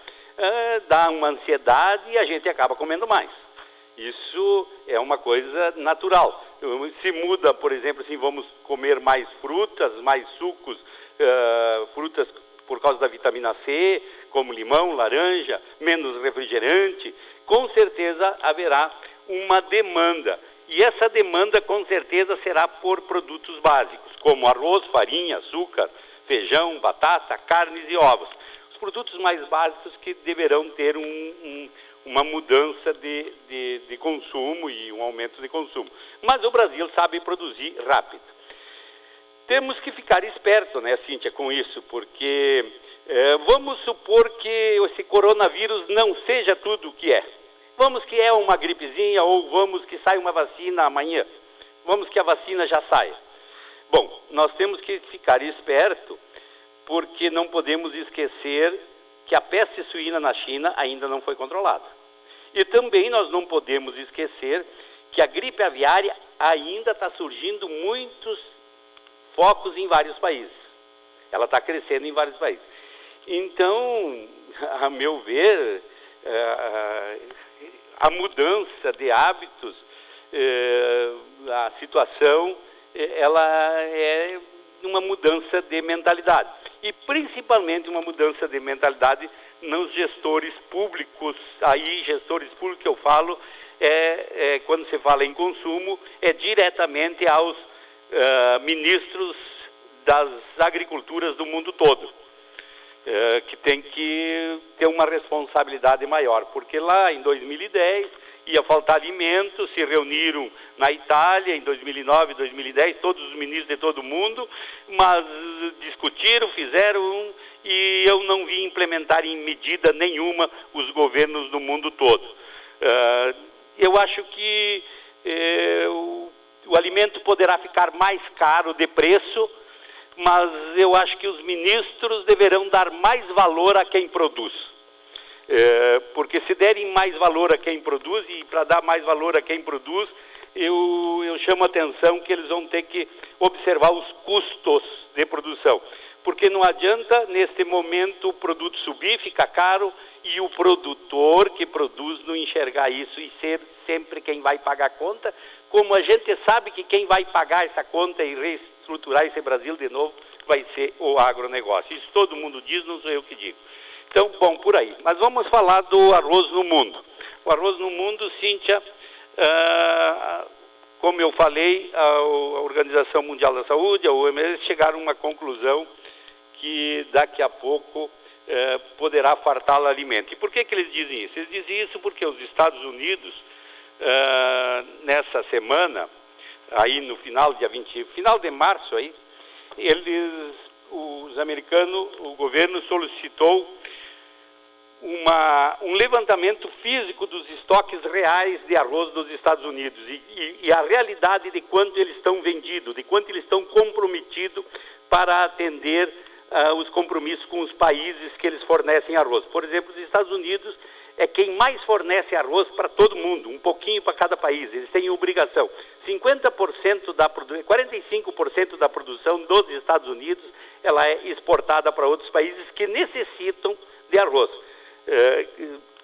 dá uma ansiedade e a gente acaba comendo mais. Isso é uma coisa natural. Se muda, por exemplo, assim, vamos comer mais frutas, mais sucos, frutas por causa da vitamina C, como limão, laranja, menos refrigerante, com certeza haverá uma demanda. E essa demanda, com certeza, será por produtos básicos, como arroz, farinha, açúcar, feijão, batata, carnes e ovos. Os produtos mais básicos que deverão ter uma mudança de consumo e um aumento de consumo. Mas o Brasil sabe produzir rápido. Temos que ficar esperto, né, Cíntia, com isso, porque vamos supor que esse coronavírus não seja tudo o que é. Vamos que é uma gripezinha, ou vamos que saia uma vacina amanhã. Vamos que a vacina já saia. Bom, nós temos que ficar esperto, porque não podemos esquecer que a peste suína na China ainda não foi controlada. E também nós não podemos esquecer que a gripe aviária ainda está surgindo muitos focos em vários países. Ela está crescendo em vários países. Então, a meu ver, a mudança de hábitos, a situação, ela é uma mudança de mentalidade. E principalmente uma mudança de mentalidade nos gestores públicos. Aí, gestores públicos que eu falo, quando se fala em consumo, é diretamente aos ministros das agriculturas do mundo todo, que tem que ter uma responsabilidade maior, porque lá em 2010 ia faltar alimentos, se reuniram na Itália em 2009, 2010, todos os ministros de todo mundo, mas discutiram, fizeram, e eu não vi implementar em medida nenhuma os governos do mundo todo. Eu acho que o alimento poderá ficar mais caro de preço, mas eu acho que os ministros deverão dar mais valor a quem produz. Porque se derem mais valor a quem produz, e para dar mais valor a quem produz, eu chamo a atenção que eles vão ter que observar os custos de produção. Porque não adianta, neste momento, o produto subir, ficar caro, e o produtor que produz não enxergar isso e ser sempre quem vai pagar a conta, como a gente sabe que quem vai pagar essa conta e reestruturar esse Brasil de novo vai ser o agronegócio. Isso todo mundo diz, não sou eu que digo. Então, bom, por aí. Mas vamos falar do arroz no mundo. O arroz no mundo, Cíntia, como eu falei, a Organização Mundial da Saúde, a OMS, chegaram a uma conclusão que daqui a pouco poderá faltar alimento. E por que eles dizem isso? Eles dizem isso porque os Estados Unidos, nessa semana, aí no final de março, aí, os americanos, o governo solicitou um levantamento físico dos estoques reais de arroz dos Estados Unidos e a realidade de quanto eles estão vendidos, de quanto eles estão comprometidos para atender os compromissos com os países que eles fornecem arroz. Por exemplo, os Estados Unidos é quem mais fornece arroz para todo mundo, um pouquinho para cada país. Eles têm obrigação. 45% da produção dos Estados Unidos ela é exportada para outros países que necessitam de arroz.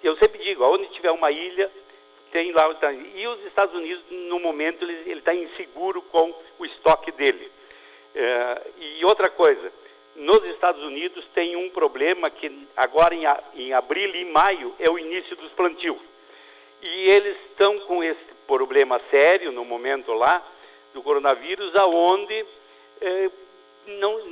Eu sempre digo, onde tiver uma ilha, tem lá. E os Estados Unidos, no momento, ele está inseguro com o estoque dele. E outra coisa, nos Estados Unidos tem um problema que agora em abril e maio é o início dos plantios. E eles estão com esse problema sério no momento lá do coronavírus, aonde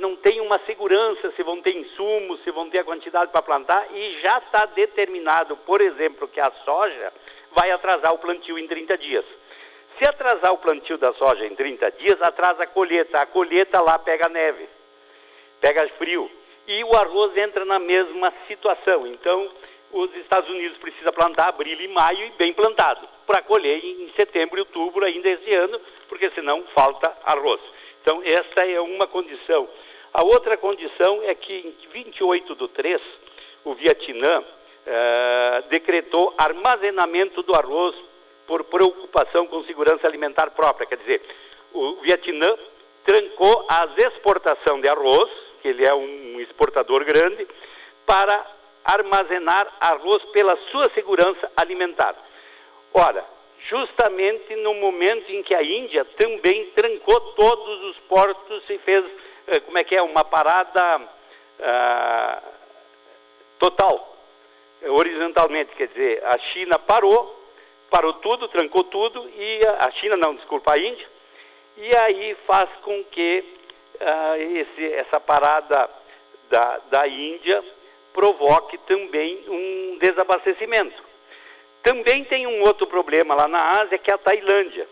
não tem uma segurança se vão ter insumos, se vão ter a quantidade para plantar, e já está determinado, por exemplo, que a soja vai atrasar o plantio em 30 dias. Se atrasar o plantio da soja em 30 dias, atrasa a colheita lá pega neve, pega frio, e o arroz entra na mesma situação. Então, os Estados Unidos precisam plantar abril e maio e bem plantado, para colher em setembro e outubro ainda esse ano, porque senão falta arroz. Então, essa é uma condição. A outra condição é que em 28/3, o Vietnã decretou armazenamento do arroz por preocupação com segurança alimentar própria. Quer dizer, o Vietnã trancou as exportações de arroz, que ele é um exportador grande, para armazenar arroz pela sua segurança alimentar. Ora, justamente no momento em que a Índia também trancou todos os portos e fez, uma parada total, horizontalmente, quer dizer, a China parou tudo, trancou tudo, e a Índia, e aí faz com que essa parada da Índia provoque também um desabastecimento. Também tem um outro problema lá na Ásia, que é a Tailândia,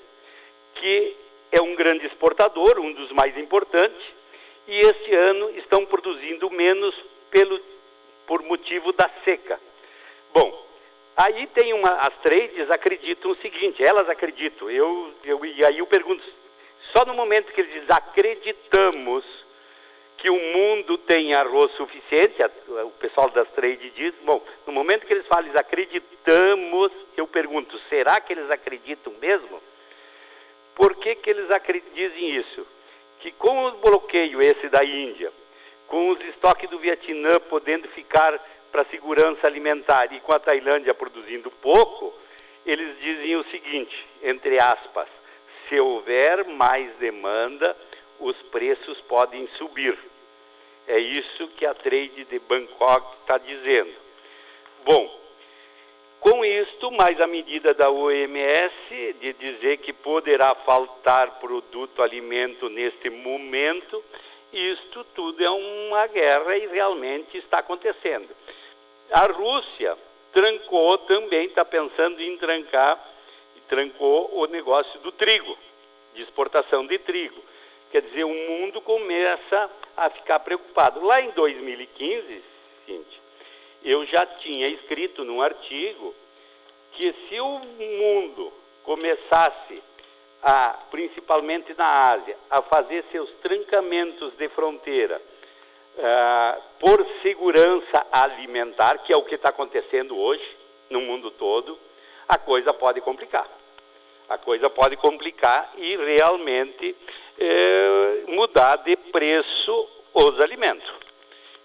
que é um grande exportador, um dos mais importantes, e este ano estão produzindo menos por motivo da seca. Bom, aí tem as trades acreditam o seguinte, elas acreditam, e aí eu pergunto, só no momento que eles dizem acreditamos que o mundo tem arroz suficiente, o pessoal das trades diz, bom, no momento que eles falam, eles acreditamos, eu pergunto, será que eles acreditam mesmo? Por que eles dizem isso? Que com o bloqueio esse da Índia, com os estoques do Vietnã podendo ficar para segurança alimentar e com a Tailândia produzindo pouco, eles dizem o seguinte, entre aspas, se houver mais demanda, os preços podem subir. É isso que a trade de Bangkok está dizendo. Bom, com isto, mais a medida da OMS de dizer que poderá faltar produto, alimento neste momento, isto tudo é uma guerra e realmente está acontecendo. A Rússia trancou também, está pensando em trancar, e trancou o negócio do trigo, de exportação de trigo. Quer dizer, o mundo começa a ficar preocupado. Lá em 2015, eu já tinha escrito num artigo que se o mundo começasse, principalmente na Ásia, a fazer seus trancamentos de fronteira por segurança alimentar, que é o que está acontecendo hoje no mundo todo, a coisa pode complicar. A coisa pode complicar e realmente mudar de preço os alimentos.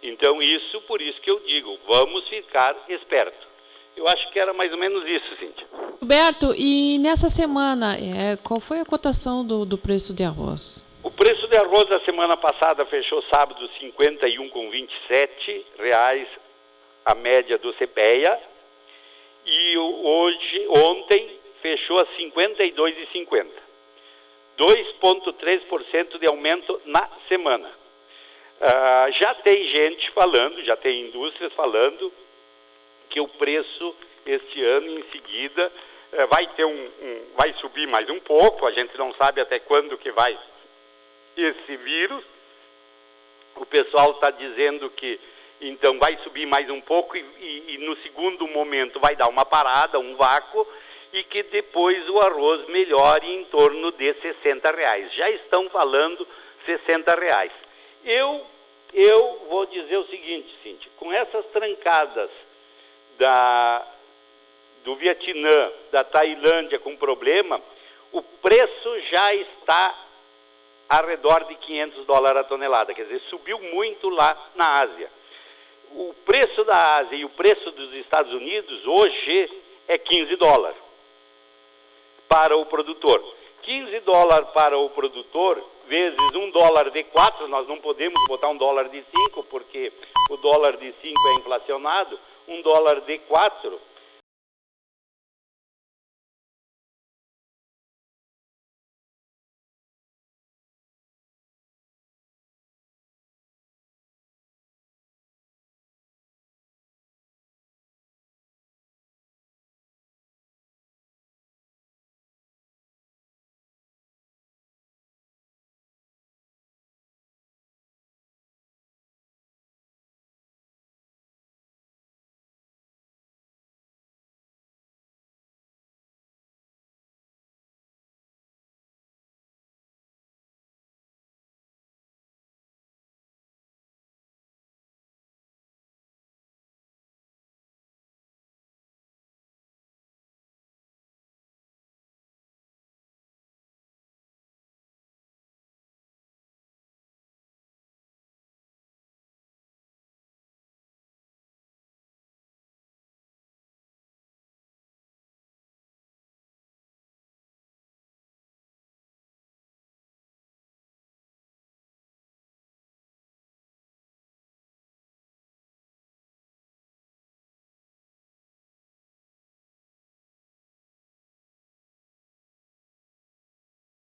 Então, por isso que eu digo, vamos ficar espertos. Eu acho que era mais ou menos isso, Cíntia. Roberto, e nessa semana, qual foi a cotação do preço de arroz? O preço de arroz da semana passada fechou sábado R$ 51,27 a média do CPEA, e ontem fechou a R$ 52,50. 2,3% de aumento na semana. Já tem gente falando, já tem indústrias falando que o preço este ano em seguida vai subir mais um pouco, a gente não sabe até quando que vai esse vírus. O pessoal está dizendo que então vai subir mais um pouco e no segundo momento vai dar uma parada, um vácuo, e que depois o arroz melhore em torno de R$60. Já estão falando R$60. Eu vou dizer o seguinte, Cíntia, com essas trancadas do Vietnã, da Tailândia com problema, o preço já está ao redor de $500 a tonelada, quer dizer, subiu muito lá na Ásia. O preço da Ásia e o preço dos Estados Unidos hoje é $15 para o produtor. $15 para o produtor, vezes $1 de 4, nós não podemos botar $1 de 5, porque o dólar de 5 é inflacionado, $1 de 4